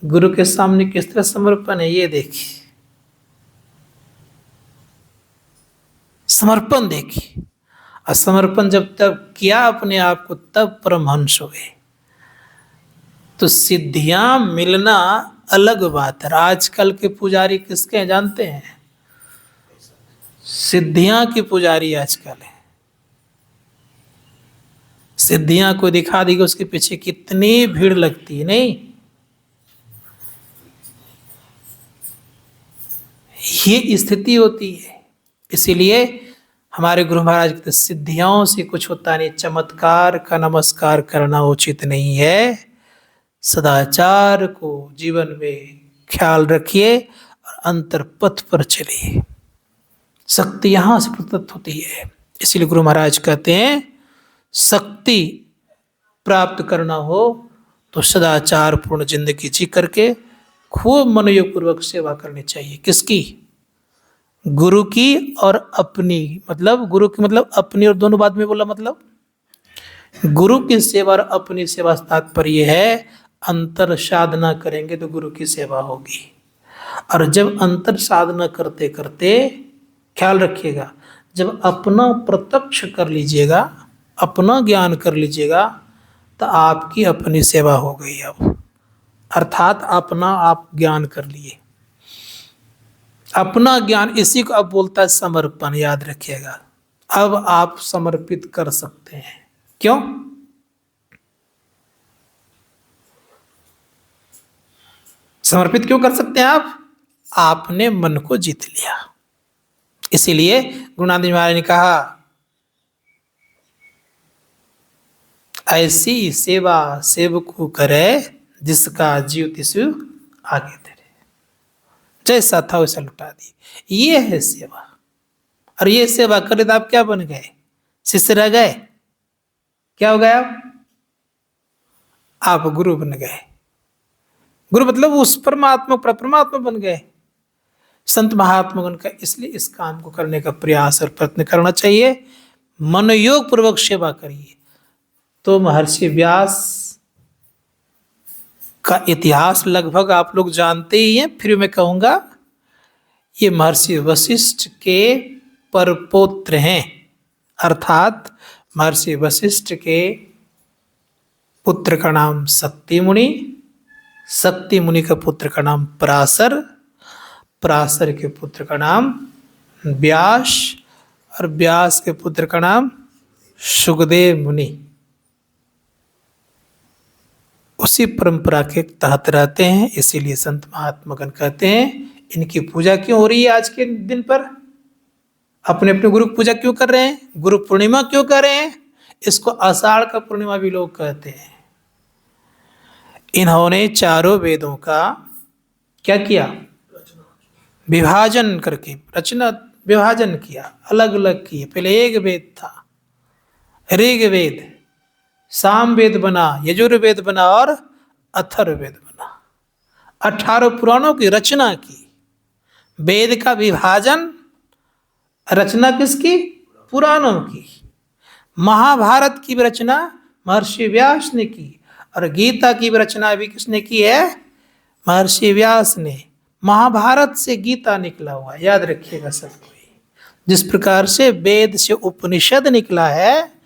गुरु के सामने किस तरह समर्पण है, ये देखिए, समर्पण देखिए। और समर्पण जब तक किया अपने आप को, तब परमहंस हुए। तो सिद्धियां मिलना अलग बात है। आजकल के पुजारी किसके हैं जानते हैं? सिद्धियां की पुजारी आजकल है। सिद्धियां को दिखा दी, उसके पीछे कितनी भीड़ लगती है, नहीं? ये स्थिति होती है। इसीलिए हमारे गुरु महाराज कहते, सिद्धियों से कुछ होता नहीं, चमत्कार का नमस्कार करना उचित नहीं है। सदाचार को जीवन में ख्याल रखिए और अंतर पथ पर चलिए। शक्ति यहां से प्रतीत होती है। इसीलिए गुरु महाराज कहते हैं, शक्ति प्राप्त करना हो तो सदाचार पूर्ण जिंदगी जी करके खूब मनोयोग पूर्वक सेवा करनी चाहिए। किसकी? गुरु की और अपनी। मतलब गुरु की मतलब अपनी, और दोनों बात में बोला, मतलब गुरु की सेवा और अपनी सेवा से तात्पर्य है अंतर साधना करेंगे तो गुरु की सेवा होगी। और जब अंतर साधना करते करते, ख्याल रखिएगा, जब अपना प्रत्यक्ष कर लीजिएगा, अपना ज्ञान कर लीजिएगा, तो आपकी अपनी सेवा हो गई। अब अर्थात अपना आप ज्ञान कर लिए, अपना ज्ञान, इसी को अब बोलता है समर्पण। याद रखिएगा, अब आप समर्पित कर सकते हैं। क्यों? समर्पित क्यों कर सकते हैं आप? आपने मन को जीत लिया। इसीलिए गुरु नानक देव महाराज ने कहा, ऐसी सेवा सेवकु करे जिसका जीव तिसु आगे धरे। जैसा था वैसा लुटा दी, ये है सेवा। और ये सेवा करे तो आप क्या बन गए? शिष्य रह गए? क्या हो गया? आप गुरु बन गए। गुरु मतलब उस परमात्मा परमात्मा बन गए संत महात्मा का। इसलिए इस काम को करने का प्रयास और प्रयत्न करना चाहिए। मनोयोग पूर्वक सेवा करिए। तो महर्षि व्यास का इतिहास लगभग आप लोग जानते ही हैं, फिर मैं कहूँगा ये महर्षि वशिष्ठ के परपौत्र हैं, अर्थात महर्षि वशिष्ठ के पुत्र का नाम शक्ति मुनि, शक्ति मुनि का पुत्र का नाम पराशर, पराशर के पुत्र का नाम व्यास और व्यास के पुत्र का नाम सुखदेव मुनि। उसी परंपरा के तहत रहते हैं, इसीलिए संत महात्मागण कहते हैं इनकी पूजा क्यों हो रही है आज के दिन पर, अपने अपने गुरु की पूजा क्यों कर रहे हैं, गुरु पूर्णिमा क्यों कर रहे हैं, इसको आषाढ़ का पूर्णिमा भी लोग कहते हैं। इन्होंने चारों वेदों का क्या किया, विभाजन करके रचना विभाजन किया, अलग अलग किए। पहले एक वेद था ऋग वेद, साम वेद बना, यजुर्वेद बना और अथर्ववेद बना। 18 पुराणों की रचना की। वेद का विभाजन, रचना किसकी, पुराणों की। महाभारत की रचना महर्षि व्यास ने की और गीता की रचना भी किसने की है, महर्षि व्यास ने। महाभारत से गीता निकला हुआ, याद रखिएगा सब कोई। जिस प्रकार से वेद से उपनिषद निकला है,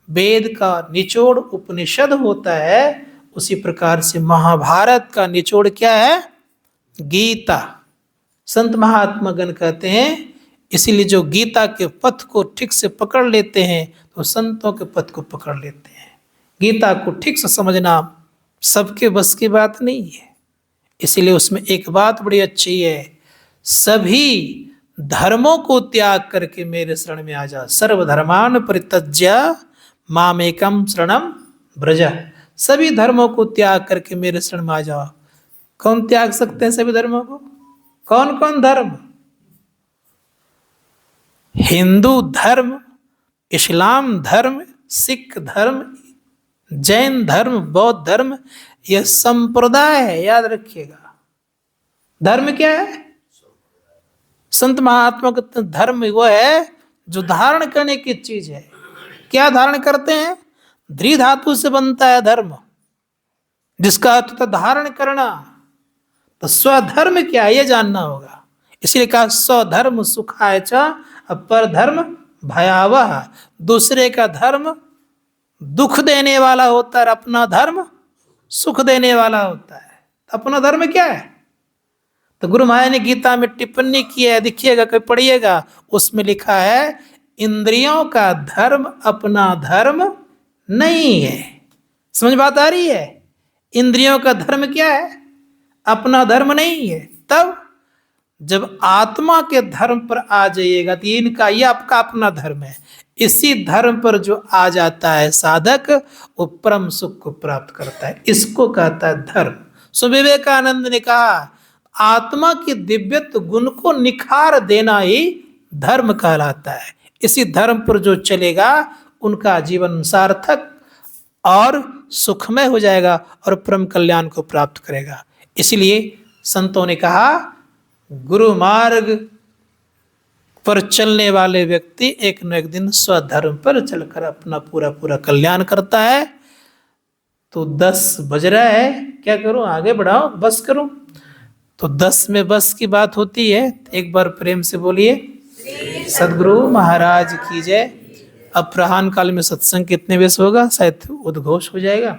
वेद का निचोड़ उपनिषद होता है, उसी प्रकार से महाभारत का निचोड़ क्या है, गीता। संत महात्मा गण कहते हैं इसीलिए जो गीता के पथ को ठीक से पकड़ लेते हैं तो संतों के पथ को पकड़ लेते हैं। गीता को ठीक से समझना सबके बस की बात नहीं है। इसीलिए उसमें एक बात बड़ी अच्छी है, सभी धर्मों को त्याग करके मेरे शरण में आ जा। सर्वधर्मान परित्यज्य मामेकम शरणम ब्रज। सभी धर्मों को त्याग करके मेरे शरण में आ जाओ। कौन त्याग सकते हैं सभी धर्मों को, कौन कौन धर्म, हिंदू धर्म, इस्लाम धर्म, सिख धर्म, जैन धर्म, बौद्ध धर्म, यह संप्रदाय है, याद रखिएगा। धर्म क्या है, संत महात्मा का धर्म वो है जो धारण करने की चीज है। क्या धारण करते हैं, द्रि धातु से बनता है धर्म, जिसका अर्थ होता धारण करना। तो स्वधर्म क्या है ये जानना होगा। इसलिए कहा स्वधर्म सुखाय च, पर धर्म भयावह। दूसरे का धर्म दुख देने वाला होता है, अपना धर्म सुख देने वाला होता है। तो अपना धर्म क्या है, तो गुरु महाराज ने गीता में टिप्पणी की है, देखिएगा कभी पढ़िएगा, उसमें लिखा है इंद्रियों का धर्म अपना धर्म नहीं है। समझ बात आ रही है, इंद्रियों का धर्म क्या है, अपना धर्म नहीं है। तब जब आत्मा के धर्म पर आ जाइएगा तो इनका ये आपका अपना धर्म है। इसी धर्म पर जो आ जाता है साधक, वो परम सुख को प्राप्त करता है। इसको कहता है धर्म। सो विवेकानंद ने कहा आत्मा की दिव्यत्व गुण को निखार देना ही धर्म कहलाता है। इसी धर्म पर जो चलेगा उनका जीवन सार्थक और सुखमय हो जाएगा और परम कल्याण को प्राप्त करेगा। इसलिए संतों ने कहा गुरु मार्ग पर चलने वाले व्यक्ति एक न एक दिन स्वधर्म पर चलकर अपना पूरा पूरा कल्याण करता है। तो 10 बज रहा है, क्या करूं, आगे बढ़ाओ, बस करूं। तो 10 में बस की बात होती है। एक बार प्रेम से बोलिए सदगुरु महाराज की जय। अब प्रहान काल में सत्संग कितने बजे होगा, शायद उद्घोष हो जाएगा।